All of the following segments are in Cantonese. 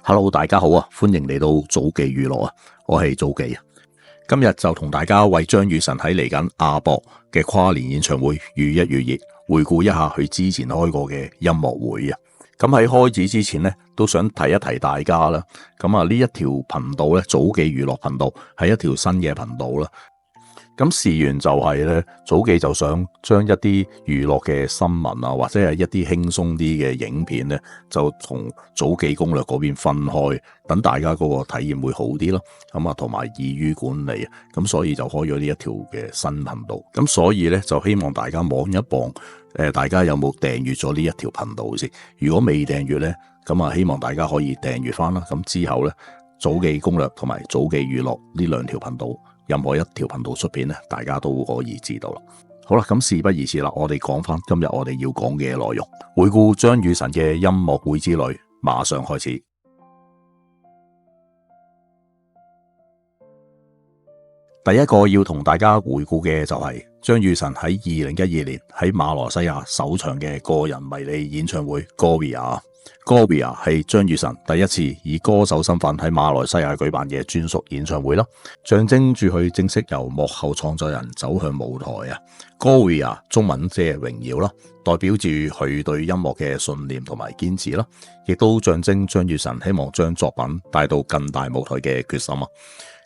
Hello， 大家好啊，歡迎嚟到早記娛樂啊，我係早記啊。今日就同大家為張雨晨喺嚟緊亞博嘅跨年演唱會如一如熱，回顧一下佢之前開過嘅音樂會啊。咁喺開始之前呢，都想提一提大家啦。咁啊，呢一條頻道咧，早記娛樂頻道係一條新嘅頻道啦。咁事緣就係咧，早記就想將一啲娛樂嘅新聞啊，或者係一啲輕鬆啲嘅影片咧，就同早記攻略嗰邊分開，等大家嗰個體驗會好啲咯。咁啊，同埋易於管理啊，咁所以就開咗呢一條嘅新頻道。咁所以咧，就希望大家望一望，大家有冇訂閱咗呢一條頻道先？如果未訂閱咧，咁啊，希望大家可以訂閱翻啦。咁之後咧，早記攻略同埋早記娛樂呢兩條頻道，任何一條頻道出片咧，大家都可以知道啦。好啦，咁事不宜遲啦，我哋講翻今日我哋要講嘅內容，回顧張雨晨嘅音樂會之旅，馬上開始。第一個要同大家回顧嘅就係張雨晨喺2012年喺馬來西亞首場嘅個人迷你演唱會 Gloria 係張雨晨第一次以歌手身份喺馬來西亞舉辦嘅專屬演唱會啦，象徵住佢正式由幕後創作人走向舞台啊。Gloria 中文即係榮耀啦，代表住佢對音樂嘅信念同埋堅持啦，亦都象徵張雨晨希望將作品帶到更大舞台嘅決心啊。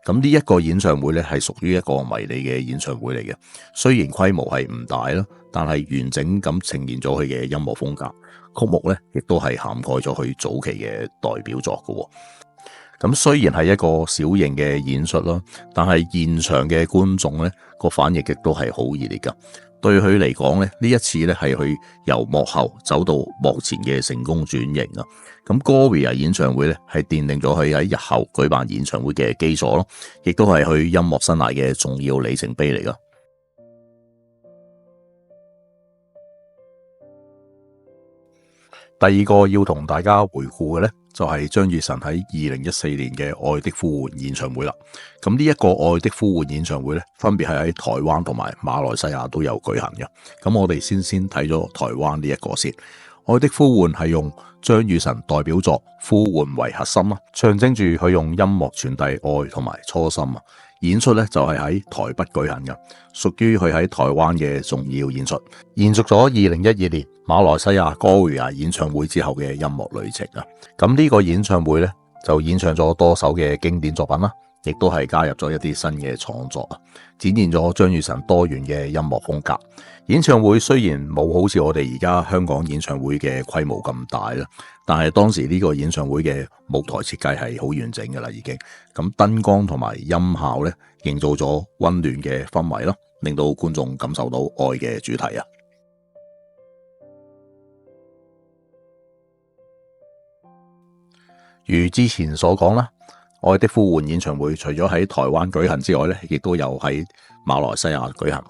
咁呢一個演唱會咧，係屬於一個迷你嘅演唱會嚟嘅，雖然規模係唔大啦，但係完整咁呈現咗佢嘅音樂風格，曲目咧亦都係涵蓋咗佢早期嘅代表作嘅。咁雖然係一個小型嘅演出啦，但係現場嘅觀眾咧個反應亦都係好熱烈噶。對佢嚟講咧，呢一次咧係佢由幕後走到幕前嘅成功轉型啊！咁 Gloria 演唱會咧係奠定咗佢喺日後舉辦演唱會嘅基礎咯，亦都係佢音樂生涯嘅重要里程碑嚟噶。第二個要同大家回顧嘅咧，就係張雨晨喺2014年嘅《愛的呼喚》演唱會啦。咁呢一個《愛的呼喚》演唱會咧，分別係喺台灣同埋馬來西亞都有舉行嘅。咁我哋先睇咗台灣呢一個先，《愛的呼喚》係用張雨晨代表作《呼喚》為核心啊，象徵住佢用音樂傳遞愛同埋初心啊。演出咧就係喺台北舉行嘅，屬於佢喺台灣嘅重要演出，延續咗2012年馬來西亞 Gloria 演唱會之後嘅音樂旅程啊。咁呢個演唱會咧就演唱咗多首嘅經典作品啦，亦都係加入咗一啲新嘅創作啊，展現咗張雨晨多元嘅音樂風格。演唱會雖然冇好似我哋而家香港演唱會嘅規模咁大啦，但係當時呢個演唱會嘅舞台設計係好完整噶啦，已經咁燈光同埋音效咧，營造咗溫暖嘅氛圍咯，令到觀眾感受到愛嘅主題啊。如之前所講啦，愛的呼喚演唱會除咗喺台灣舉行之外咧，亦都有喺馬來西亞舉行。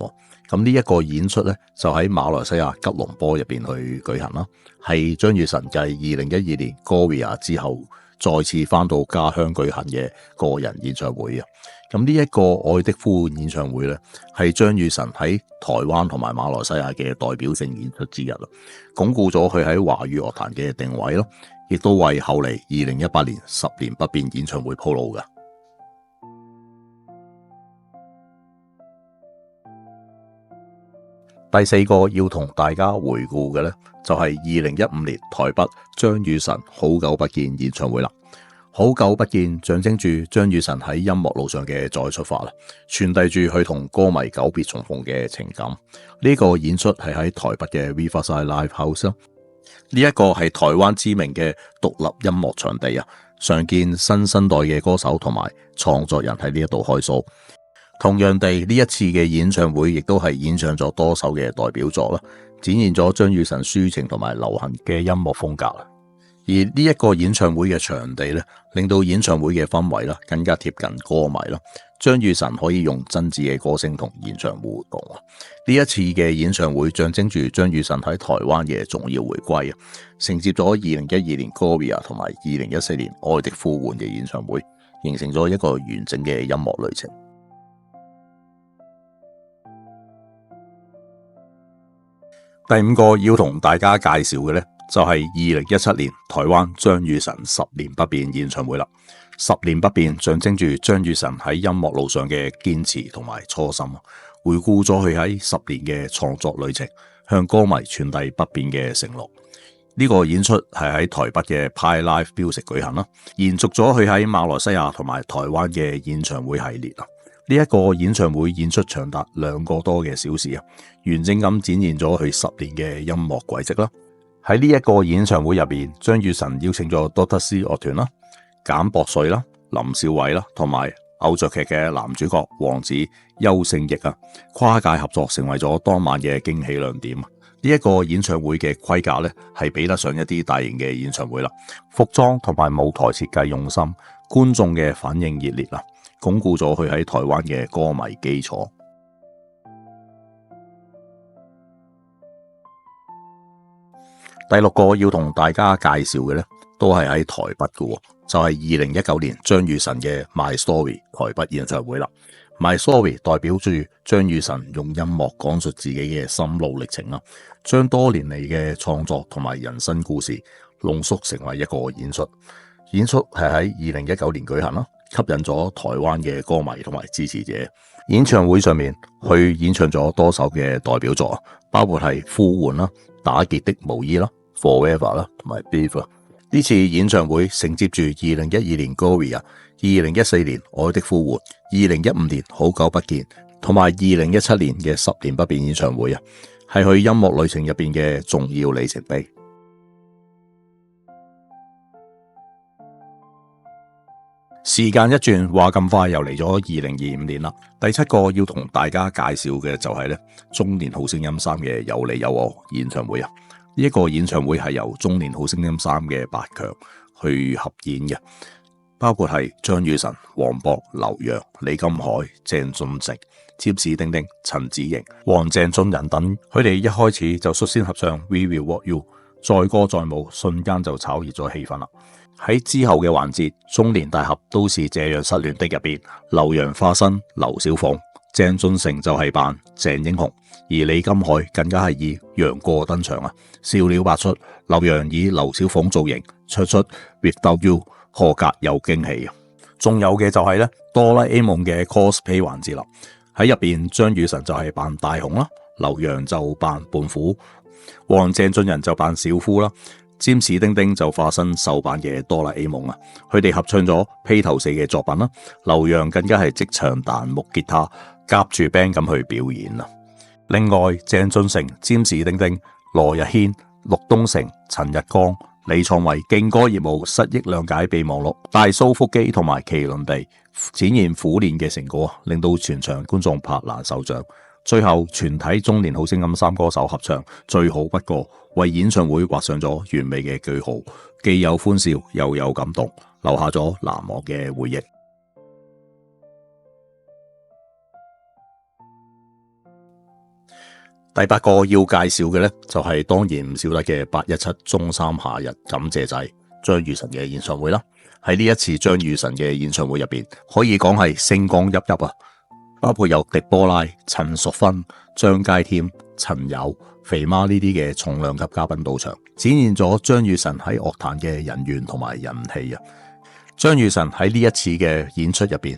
咁呢一個演出咧，就喺馬來西亞吉隆坡入邊去舉行啦，係張雨晨繼2012年 Gloria 之後再次翻到家鄉舉行嘅個人演唱會啊。咁呢一個愛的呼喚演唱會咧，係張雨晨喺台灣同埋馬來西亞嘅代表性演出之一啦，鞏固咗佢喺華語樂壇嘅定位咯，亦都為後嚟2018年10年不變演唱會鋪路噶。第四個要同大家回顧嘅呢，就係2015年台北張雨晨好久不見演唱會啦。好久不見象徵住張雨晨喺音樂路上嘅再出發啦，傳遞住佢同歌迷久別重逢嘅情感。呢個演出係喺台北嘅 Riverside Live House，呢一個係台灣知名嘅獨立音樂場地啊，常見新生代嘅歌手同埋創作人喺呢一度開 show。同樣地，呢一次嘅演唱會亦都係演唱咗多首嘅代表作啦，展現咗張雨晨抒情同埋流行嘅音樂風格啦。而呢一個演唱會嘅場地咧，令到演唱會嘅氛圍啦更加貼近歌迷啦。張雨晨可以用真摯嘅歌聲同現場互動啊！呢一次嘅演唱會象徵住張雨晨喺台灣嘅重要回歸啊，承接咗2012年 Gloria 同埋2014年愛的呼喚嘅演唱會，形成咗一個完整嘅音樂旅程。第五個要同大家介紹嘅呢，就係2017年台灣張雨晨10年不變演唱會啦。10年不變象徵住張雨晨喺音樂路上嘅堅持同埋初心，回顧咗佢喺10年嘅創作旅程，向歌迷傳遞不變嘅承諾。呢個演出係喺台北嘅 Pi Live Music 舉行啦，延續咗佢喺馬來西亞同埋台灣嘅演唱會系列啊。呢一個演唱會演出長達2個多嘅小時啊，完整咁展現咗佢10年嘅音樂軌跡啦。喺呢一個演唱會入邊，張雨晨邀請咗 Dr. C 樂團啦、簡博瑞啦、林少偉啦，同埋偶像劇嘅男主角王子邱勝翊啊，跨界合作成為咗當晚嘅驚喜亮點。呢一個演唱會嘅規格咧，係比得上一啲大型嘅演唱會啦。服裝同埋舞台設計用心，觀眾嘅反應熱烈啦，鞏固咗佢喺台灣嘅歌迷基礎。第6個要同大家介紹嘅咧，都係喺台北嘅，就係2019年張雨晨嘅 My Story 台北演唱會啦。My Story 代表住張雨晨用音樂講述自己嘅心路歷程啦，將多年嚟嘅創作同埋人生故事濃縮成為一個演出。演出係喺2019年舉行啦，吸引咗台灣嘅歌迷同埋支持者。演唱會上面佢演唱咗多首嘅代表作，包括係呼喚啦、打劫的毛衣啦、Forever 啦同埋 Beef。呢次演唱會承接住2012年 Gloria、2014年愛的呼喚、2015年好久不見同埋2017年嘅10年不變演唱會啊，係佢音樂旅程入邊嘅重要里程碑。時間一轉，話咁快又嚟咗2025年啦。第7個要同大家介紹嘅就係咧中年好聲音3嘅有你有我演唱會啊。呢一個演唱會係由中年好聲音3嘅8強去合演嘅，包括係張雨晨、黃渤、劉洋、李金海、鄭俊誠、占士丁丁、陳子瑩、黃鄭俊仁等。佢哋一開始就率先合唱 We Will Rock You， 載歌載舞，瞬間就炒熱咗氣氛啦。喺之後嘅環節，中年大俠都是這樣失戀的入邊，劉洋化身劉小鳳，鄭俊誠就係扮鄭英雄，而李金海更加係以楊過登場啊，笑料百出。劉洋以劉小鳳造型唱出 Without You， 何格有驚喜啊！仲有嘅就係咧哆啦 A 夢嘅 cosplay 環節啦，喺入邊張雨晨就係扮大雄啦，劉洋就扮胖虎，黃鄭俊仁就扮小夫啦。占士丁丁就化身瘦版嘅哆啦 A 夢啊！佢哋合唱咗披頭四嘅作品啦，劉洋更加係即場彈木吉他，夾住 band 咁去表演啦。另外，鄭俊誠、占士丁丁、羅日軒、陸東成、陳日光、李創維勁歌熱舞，失憶諒解備忘錄，大蘇腹肌同埋麒麟地展現苦練嘅成果，令到全場觀眾拍爛手掌。最後，全體中年好聲音3歌手合唱最好不過，為演唱會畫上咗完美嘅句號，既有歡笑又有感動，留下咗難忘嘅回憶。第8個要介紹嘅呢，就係當然唔少得嘅817中3夏日感謝祭張雨晨嘅演唱會啦。喺呢一次張雨晨嘅演唱會入邊，可以講係星光熠熠啊！包括有迪波拉、陳淑芬、張佳添、陳友、肥媽呢啲嘅重量級嘉賓到場，展現咗張雨晨喺樂壇嘅人緣同埋人氣啊！張雨晨喺呢一次嘅演出入邊，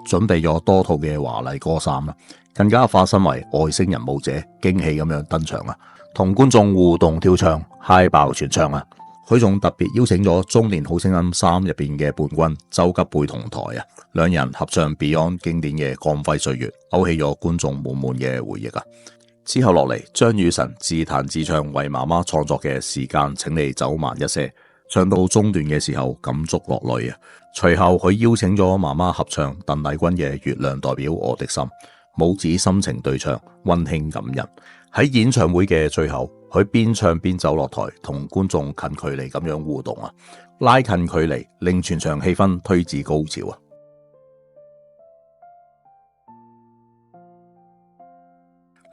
準備咗多套嘅華麗歌衫啦，更加化身為外星人舞者，驚喜咁樣登場啊，同觀眾互動跳唱，嗨爆全場啊！佢仲特別邀請咗中年好聲音3入邊嘅冠軍周吉貝同台啊，兩人合唱 Beyond 經典嘅《光輝歲月》，勾起咗觀眾滿滿嘅回憶啊！之後落嚟，張雨晨自彈自唱為媽媽創作嘅《時間請你走慢一些》，唱到中段嘅時候感觸落淚啊！隨後佢邀請咗媽媽合唱鄧麗君嘅《月亮代表我的心》，母子深情對唱，溫馨感人。喺演唱會嘅最後，佢邊唱邊走落台，同觀眾近距離咁樣互動啊，拉近距離，令全場氣氛推至高潮啊！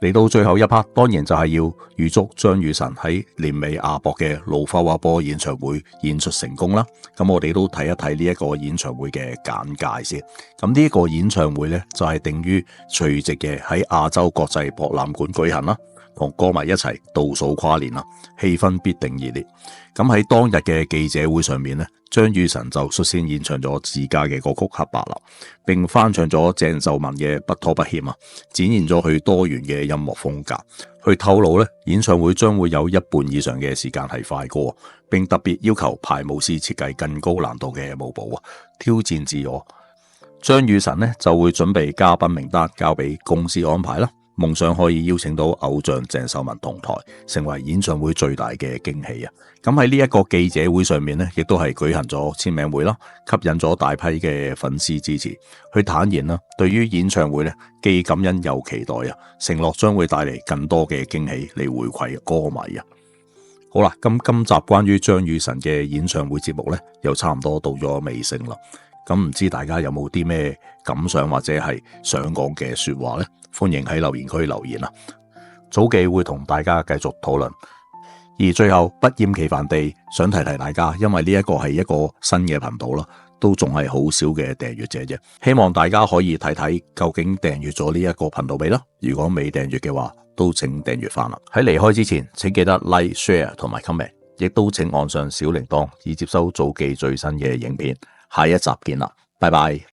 嚟到最後一 part， 當然就係要預祝張雨晨喺年尾亞博嘅魯花花波演唱會演出成功啦。咁我哋都睇一睇呢一個演唱會嘅簡介先。咁呢一個演唱會呢，就係定於除夕嘅喺亞洲國際博覽館舉行啦。同歌迷一齊倒數跨年啦，氣氛必定熱烈。咁喺當日嘅記者會上面呢，張雨晨就率先演唱咗自家嘅歌曲《黑白》啦，並翻唱咗鄭秀文嘅《不拖不欠》啊，展現咗佢多元嘅音樂風格。佢透露呢，演唱會將會有一半以上嘅時間係快歌，並特別要求排舞師設計更高難度嘅舞步啊，挑戰自我。張雨晨呢就會準備嘉賓名單交俾公司安排啦。夢想可以邀請到偶像鄭秀文同台，成為演唱會最大嘅驚喜啊！咁喺呢一個記者會上面呢，亦都係舉行咗簽名會啦，吸引咗大批嘅粉絲支持。佢坦言啦，對於演唱會呢，既感恩又期待啊，承諾將會帶嚟更多嘅驚喜嚟回饋歌迷啊！好啦，咁今集關於張雨晨嘅演唱會節目呢，又差唔多到咗尾聲啦。咁唔知大家有冇啲咩感想或者係想講嘅說話呢？歡迎喺留言區留言啊！早記會同大家繼續討論。而最後不厭其煩地想提提大家，因為呢一個係一個新嘅頻道啦，都仲係好少嘅訂閱者啫。希望大家可以睇睇究竟訂閱咗呢一個頻道未啦？如果未訂閱嘅話，都請訂閱翻啦。喺離開之前，請記得 Like、Share 同埋 Comment， 亦都請按上小鈴鐺以接收早記最新嘅影片。下一集見啦，拜拜。